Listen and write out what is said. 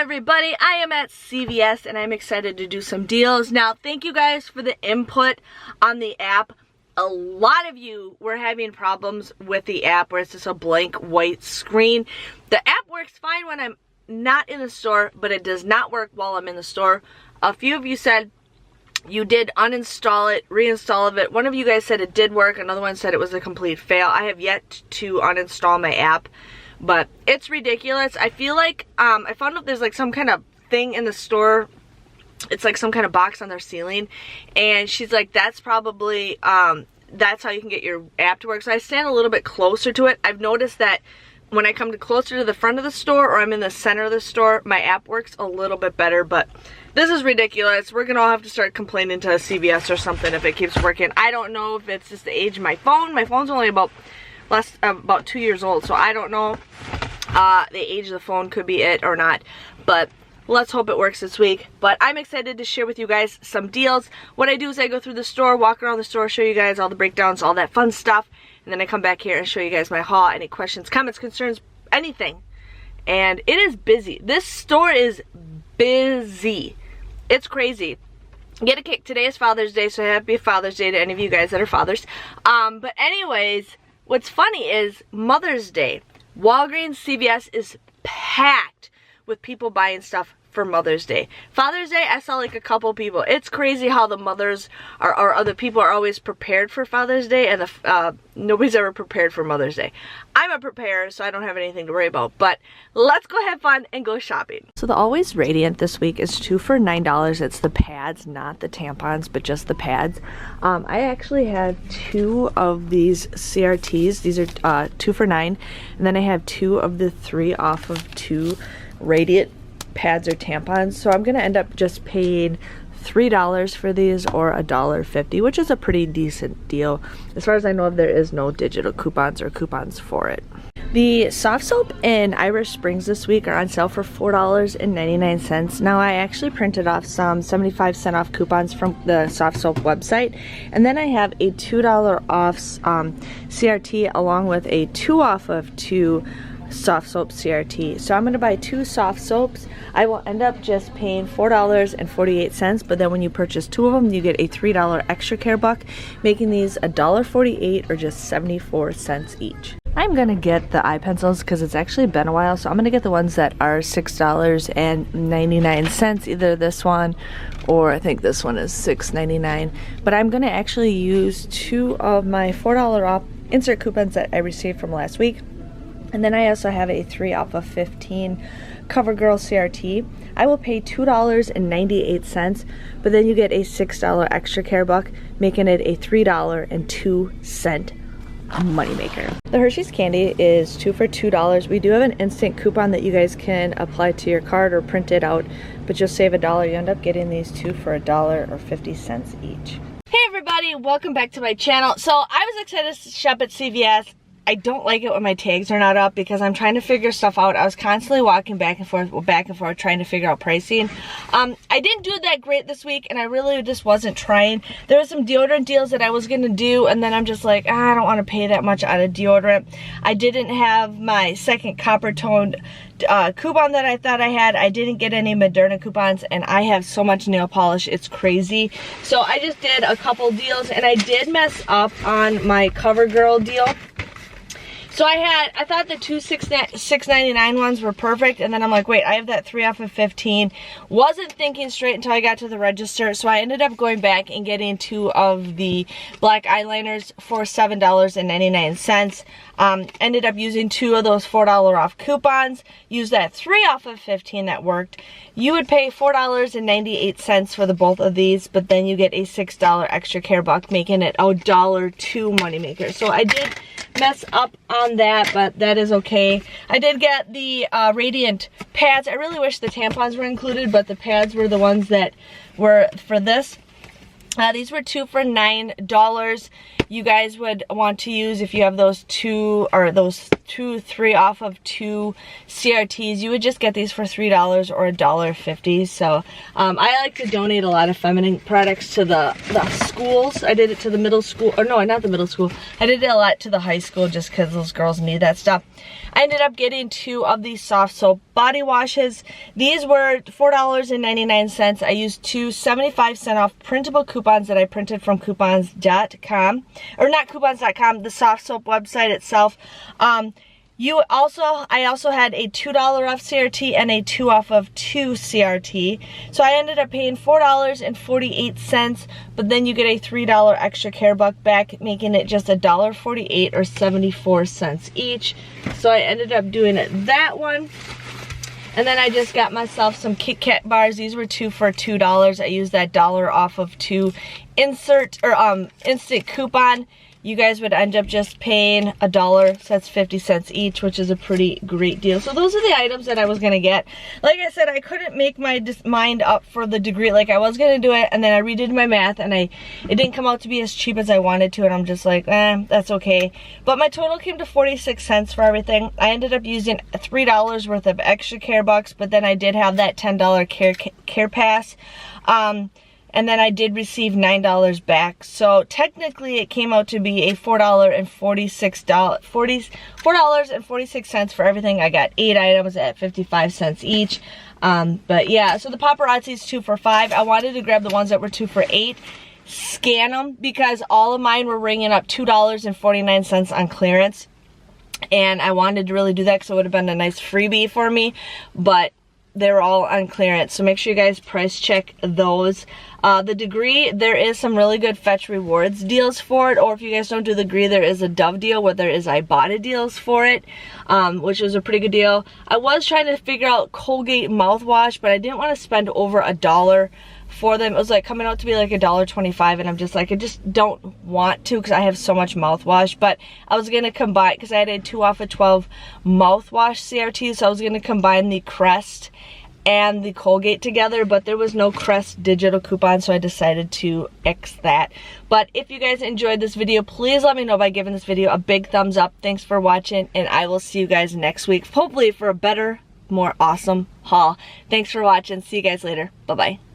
everybody, I am at CVS and I'm excited to do some deals. Now, thank you guys for the input on the app. A lot of you were having problems with the app where it's just a blank white screen. The app works fine when I'm not in the store, but it does not work while I'm in the store. A few of you said you did uninstall it, reinstall it. One of you guys said it did work. Another one said it was a complete fail. I have yet to uninstall my app, but it's ridiculous. I feel like I found out there's like some kind of thing in the store. It's like some kind of box on their ceiling, and she's like, that's probably that's how you can get your app to work. So I stand a little bit closer to it. I've noticed that when I come closer to the front of the store or I'm in the center of the store, my app works a little bit better, but this is ridiculous. We're gonna all have to start complaining to CVS or something if it keeps working. I don't know if it's just the age of my phone. My phone's only about 2 years old, so I don't know. The age of the phone could be it or not, but let's hope it works this week. But I'm excited to share with you guys some deals. What I do is I go through the store, walk around the store, show you guys all the breakdowns, all that fun stuff, and then I come back here and show you guys my haul. Any questions, comments, concerns, anything. And it is busy. This store is busy. It's crazy. Get a kick. Today is Father's Day, so happy Father's Day to any of you guys that are fathers. But anyways, what's funny is Mother's Day. Walgreens, CVS is packed with people buying stuff for Mother's Day. Father's Day, I saw like a couple people. It's crazy how the mothers or other people are always prepared for Father's Day, and nobody's ever prepared for Mother's Day. I'm a preparer, so I don't have anything to worry about. But let's go have fun and go shopping. So the Always Radiant this week is 2 for $9. It's the pads, not the tampons, but just the pads. I actually have 2 of these CRTs. These are 2 for $9, and then I have 2 of the 3 off of 2 Radiant pads or tampons. So I'm gonna end up just paying $3 for these, or $1.50, which is a pretty decent deal. As far as I know, there is no digital coupons or coupons for it. The soft soap in Irish Springs this week are on sale for $4.99. Now, I actually printed off some 75% off coupons from the soft soap website, and then I have a $2 off CRT along with a 2 off of 2 soft soap CRT. So I'm going to buy 2 soft soaps. I will end up just paying $4.48, but then when you purchase 2 of them, you get a $3 extra care buck, making these $1.48 or just 74 cents each. I'm going to get the eye pencils because it's actually been a while, so I'm going to get the ones that are $6.99, either this one or I think this one is $6.99. But I'm going to actually use 2 of my $4 off insert coupons that I received from last week. And then I also have a 3 off of 15 CoverGirl CRT. I will pay $2.98, but then you get a $6 extra care buck, making it a $3.02 moneymaker. The Hershey's candy is 2 for $2. We do have an instant coupon that you guys can apply to your card or print it out, but you'll save $1. You end up getting these 2 for $1 or 50 cents each. Hey everybody, welcome back to my channel. So I was excited to shop at CVS. I don't like it when my tags are not up because I'm trying to figure stuff out. I was constantly walking back and forth, trying to figure out pricing. I didn't do that great this week, and I really just wasn't trying. There were some deodorant deals that I was going to do, and then I'm just like, I don't want to pay that much on a deodorant. I didn't have my second copper toned coupon that I thought I had. I didn't get any Moderna coupons, and I have so much nail polish, it's crazy. So I just did a couple deals, and I did mess up on my CoverGirl deal. So I thought the 2 $6.99 ones were perfect, and then I'm like, wait, I have that 3 off of 15. Wasn't thinking straight until I got to the register, so I ended up going back and getting 2 of the black eyeliners for $7.99. Ended up using 2 of those $4 off coupons, used that 3 off of 15 that worked. You would pay $4.98 for the both of these, but then you get a $6 extra care buck, making it a $1.02 moneymaker. So I did mess up on that, but that is okay. I did get the Radiant pads. I really wish the tampons were included, but the pads were the ones that were for this. These were 2 for $9. You guys would want to use, if you have those 2 or those 3 off of 2 CRTs, you would just get these for $3 or $1.50. So I like to donate a lot of feminine products to the schools. I did it to the middle school, or no, not the middle school. I did it a lot to the high school just because those girls need that stuff. I ended up getting 2 of these soft soap body washes. These were $4.99. I used 2 75-cent off printable coupons that I printed from coupons.com, or not coupons.com, the soft soap website itself. I also had a $2 off CRT and a 2 off of 2 CRT. So I ended up paying $4.48, but then you get a $3 extra care buck back, making it just $1.48 or 74 cents each. So I ended up doing it that one. And then I just got myself some Kit Kat bars. These were 2 for $2. I used that $1 off of 2 instant coupon. You guys would end up just paying $1, so that's 50 cents each, which is a pretty great deal. So those are the items that I was gonna get. Like I said, I couldn't make my mind up for the degree. Like, I was gonna do it, and then I redid my math, and it didn't come out to be as cheap as I wanted to, and I'm just like, that's okay. But my total came to 46 cents for everything. I ended up using $3 worth of extra care bucks, but then I did have that $10 care pass. And then I did receive $9 back. So technically it came out to be a $4.46 for everything. I got 8 items at 55 cents each. But yeah, so the paparazzi's 2 for $5. I wanted to grab the ones that were 2 for $8. Scan them, because all of mine were ringing up $2.49 on clearance. And I wanted to really do that because it would have been a nice freebie for me. But they were all on clearance, so make sure you guys price check those. The degree, there is some really good Fetch Rewards deals for it, or if you guys don't do the degree, there is a Dove deal where there is Ibotta deals for it, which was a pretty good deal. I was trying to figure out Colgate mouthwash, but I didn't want to spend over $1 for them. It was like coming out to be like $1.25, and I'm just like, I just don't want to because I have so much mouthwash. But I was gonna combine, because I had a 2 off of 12 mouthwash CRT, so I was gonna combine the Crest and the Colgate together, but there was no Crest digital coupon, so I decided to X that. But if you guys enjoyed this video, please let me know by giving this video a big thumbs up. Thanks for watching, and I will see you guys next week, hopefully for a better, more awesome haul. Thanks for watching. See you guys later. Bye-bye.